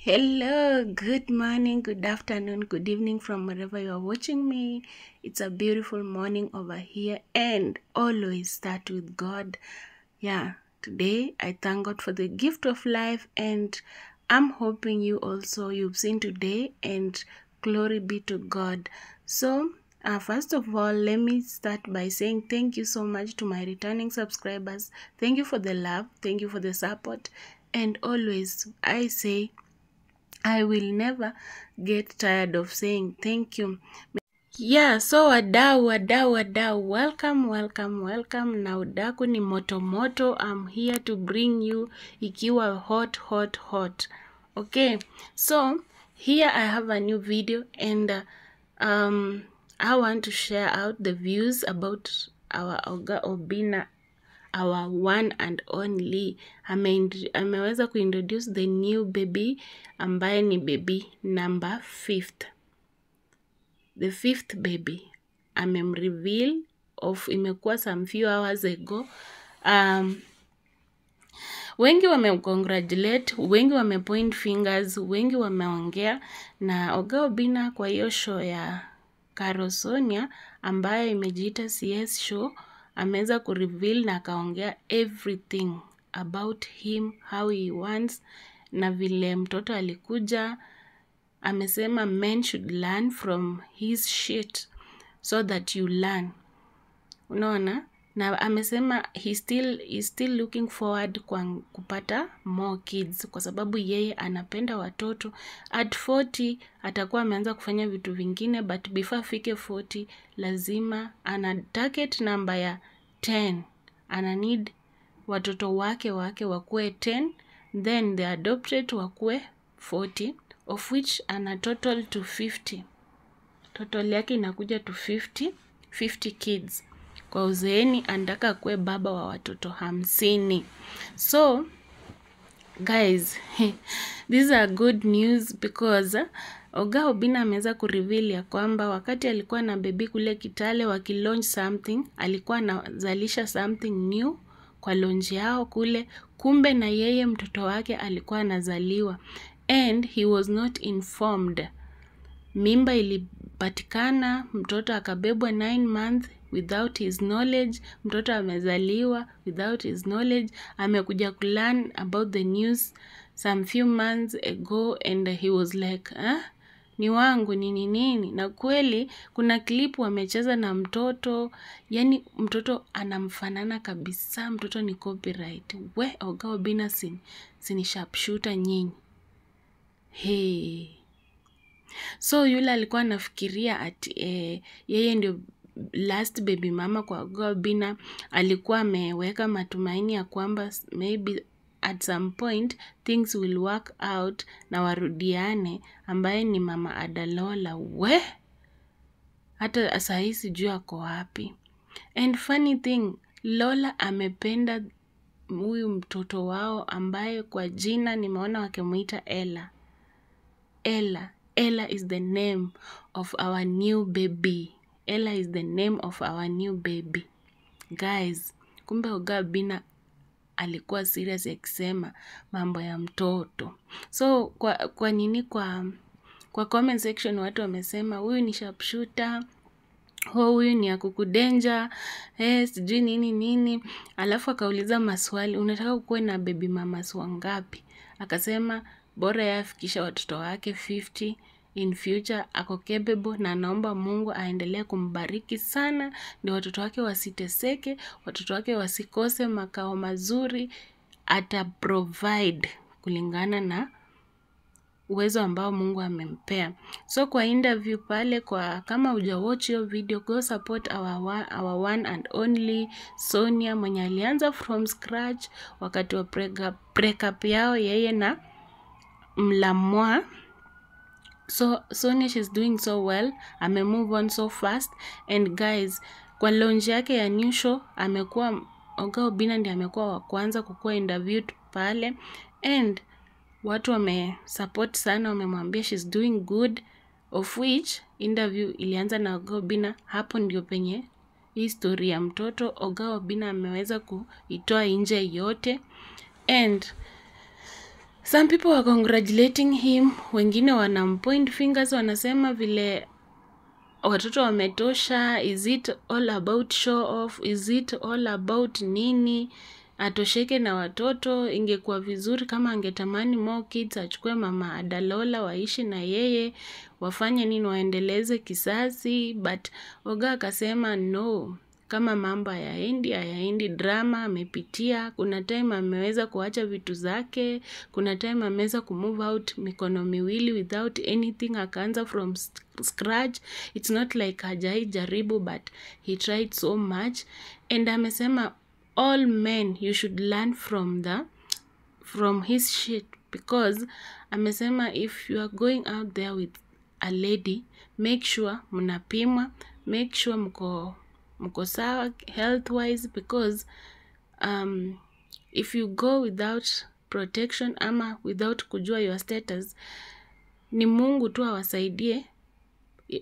Hello, good morning, good afternoon, good evening from wherever you are watching me. It's a beautiful morning over here, and always start with God. Yeah, today I thank God for the gift of life, and I'm hoping you've seen today, and glory be to God. So first of all, let me start by saying thank you so much to my returning subscribers. Thank you for the love, thank you for the support, and always I say I will never get tired of saying thank you. Yeah, so wadau, welcome. Na udaku ni moto. I'm here to bring you ikiwa hot. Okay, so here I have a new video, and I want to share out the views about our Oga Obinna, our one and only. Ameweza kuintroduce the new baby ambaye ni baby number 5th. The 5th baby amemreveal imekuwa some few hours ago. Wengi wamemcongratulate, wengi wamepoint fingers, wengi wameongea, na Oga Obinna kwa hiyo show ya Carol Sonia ambayo imejiita CS show ameweza kureveal na akaongea everything about him, how he wants, na vile mtoto alikuja. Amesema men should learn from his shit so that you learn. Unaona? Na amesema he still looking forward kwa kupata more kids kwa sababu yeye anapenda watoto. At 40 atakuwa ameanza kufanya vitu vingine, but before fike 40 lazima ana target number ya 10. Ana need watoto wake wakue 10, then the adopted wakue 40, of which ana total to 50. Total yake inakuja to 50 kids. Kwa uzeeni anataka kuwe baba wa watoto 50. So guys, these are good news because Oga Obinna ameweza kureveal ya kwamba wakati alikuwa na baby kule Kitale launch something, alikuwa anazalisha something new kwa launch yao kule, kumbe na yeye mtoto wake alikuwa anazaliwa, and he was not informed. Mimba ilipatikana, mtoto akabebwa 9 months without his knowledge, mtoto amezaliwa without his knowledge. Amekuja kulearn about the news some few months ago, and he was like, ni wangu nini. Na kweli kuna clip wamecheza na mtoto, yani mtoto anamfanana kabisa, mtoto ni copyright. We Oga Obinna sini sharpshooter nyinyi. Hey. So yule alikuwa anafikiria ati yeye ndio last baby mama kwa Oga Obinna. Alikuwa ameweka matumaini ya kwamba maybe at some point things will work out na warudiane, ambaye ni mama Adalola. We hata saa hii sijui ako wapi. And funny thing, Lola amependa huyu mtoto wao ambaye kwa jina nimeona wakimuita Ella. Ella is the name of our new baby. Ella is the name of our new baby. Guys, kumbe Oga Obinna alikuwa serious akisema mambo ya mtoto. So kwa nini kwa comment section watu wamesema huyu ni sharpshooter, huyu ni akukudenja, sijui nini. Alafu akauliza maswali, unataka kuwe na baby mama wangapi? Akasema bora yafikisha watoto wake 50 in future, ako capable, na naomba Mungu aendelee kumbariki sana ndio watoto wake wasiteseke, watoto wake wasikose makao mazuri, ata provide kulingana na uwezo ambao Mungu amempea. So kwa interview pale, kwa kama hujawatch hiyo video, go support our one and only Sonia mwenye alianza from scratch wakati wa breakup yao yeye na Mlamwa. So Sonia, she's doing so well, move on so fast. And guys, kwa launch yake ya new show Oga Obinna ndiye amekuwa wa kwanza kukuwa interviewed pale, and watu support sana, wamemwambia she's doing good, of which interview ilianza na Oga Obinna. Hapo ndio penye hii story ya mtoto Oga Obinna ameweza kuitoa nje yote. And Some people are congratulating him, wengine wanampoint fingers, wanasema vile watoto wametosha. Is it all about show off? Is it all about nini? Atosheke na watoto. Ingekuwa vizuri kama angetamani more kids, achukue mama Adalola waishi na yeye, wafanye nini, waendeleze kisasi. But Oga akasema no, kama mambo hayaendi, drama amepitia. Kuna time ameweza kuacha vitu zake, kuna time ameweza kumove out mikono miwili without anything, akaanza from scratch. It's not like hajai jaribu, but he tried so much. And amesema all men, you should learn from his shit, because amesema if you are going out there with a lady, make sure mnapimwa, make sure mko sawa health wise, because if you go without protection ama without kujua your status, ni Mungu tu awasaidie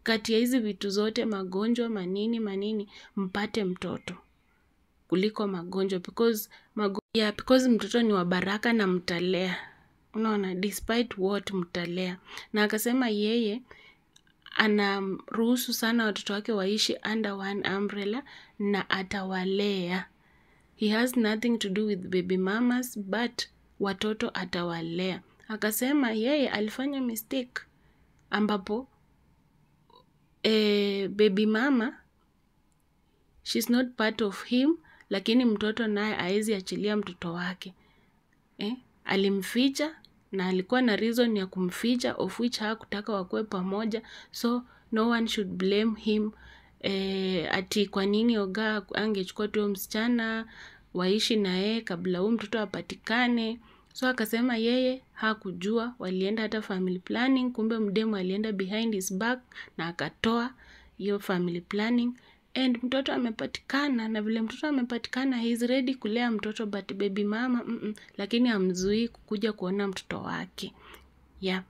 kati ya hizi vitu zote, magonjwa manini mpate mtoto kuliko magonjwa, because mtoto ni wa baraka na mtalea, unaona, despite what mtalea. Na akasema yeye anaruhusu sana watoto wake waishi under one umbrella na atawalea. He has nothing to do with baby mamas, but watoto atawalea. Akasema yeye alifanya mistake ambapo baby mama, she's not part of him, lakini mtoto naye haezi achilia mtoto wake. Alimficha na alikuwa na reason ya kumficha, of which hakutaka wakuwe pamoja, so no one should blame him. Ati kwa nini Oga angechukua tu msichana waishi na yeye kabla huyu mtoto apatikane. So akasema yeye hakujua, walienda hata family planning, kumbe mdemu alienda behind his back na akatoa hiyo family planning, and mtoto amepatikana. Na vile mtoto amepatikana, he is ready kulea mtoto, but baby mama lakini hamzui kukuja kuona mtoto wake. Yeah.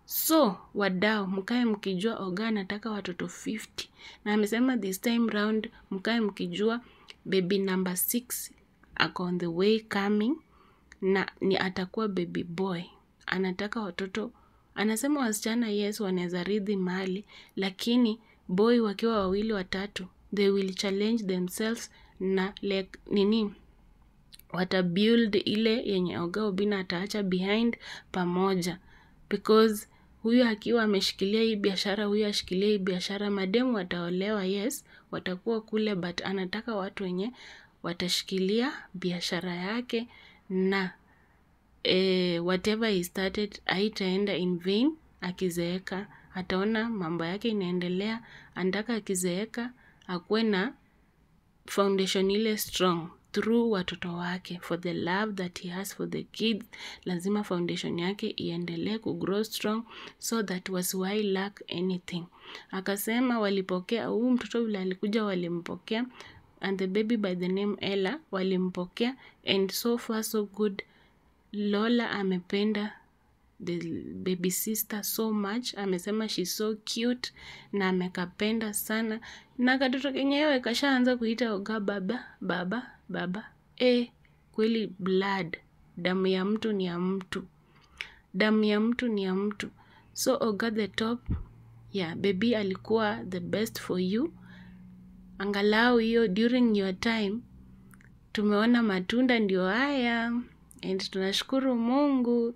So wadau, mkae mkijua Oga anataka watoto 50, na amesema this time round mkae mkijua baby number 6 ako on the way coming, na ni atakuwa baby boy. Anataka watoto, anasema wasichana yes wanaweza rithi mali, lakini boy wakiwa wawili watatu, they will challenge themselves na like nini, watabuild ile yenye Oga Obinna ataacha behind pamoja, because huyu akiwa ameshikilia hii biashara, huyu ashikilia hii biashara, mademu wataolewa yes, watakuwa kule, but anataka watu wenye watashikilia biashara yake, na whatever he started haitaenda in vain. Akizeeka ataona mambo yake inaendelea. Anataka akizeeka akuwe na foundation ile strong through watoto wake, for the love that he has for the kids. Lazima foundation yake iendelee kugrow strong, so that wasiwahi lack anything. Akasema walipokea huyu mtoto vile alikuja, walimpokea, and the baby by the name Ella walimpokea, and so far so good. Lola amependa the baby sister so much, amesema she's so cute na amekapenda sana, na katoto kenyewe kashaanza kuita Oga baba. Kweli blood, damu ya mtu ni ya mtu. So Oga the top, yeah, baby alikuwa the best for you. Angalau hiyo during your time tumeona matunda ndio haya, and tunashukuru Mungu.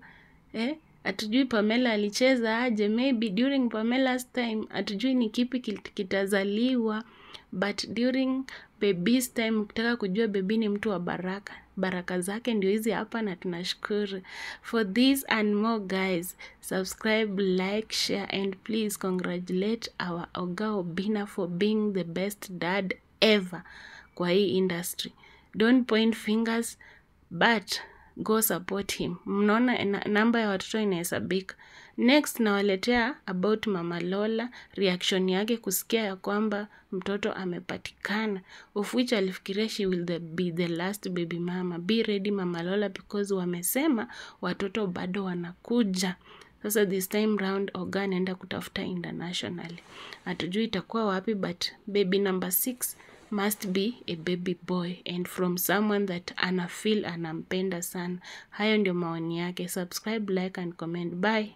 Hatujui Pamela alicheza aje, maybe during Pamela's time hatujui ni kipi kitazaliwa, but during baby's time, ukitaka kujua baby ni mtu wa baraka zake ndio hizi hapa, na tunashukuru. For this and more guys, subscribe, like, share, and please congratulate our Oga Obinna for being the best dad ever kwa hii industry. Don't point fingers, but go support him. Mnaona namba ya watoto inahesabika. Next nawaletea about Mama Lola, reaction yake kusikia ya kwamba mtoto amepatikana, of which alifikiria she will be the last baby mama. Be ready Mama Lola, because wamesema watoto bado wanakuja. Sasa this time round Oga anaenda kutafuta internationally. Hatujui itakuwa wapi, but baby number 6 must be a baby boy and from someone that anafeel anampenda sana. Hayo ndio maoni yake. Subscribe, like and comment. Bye.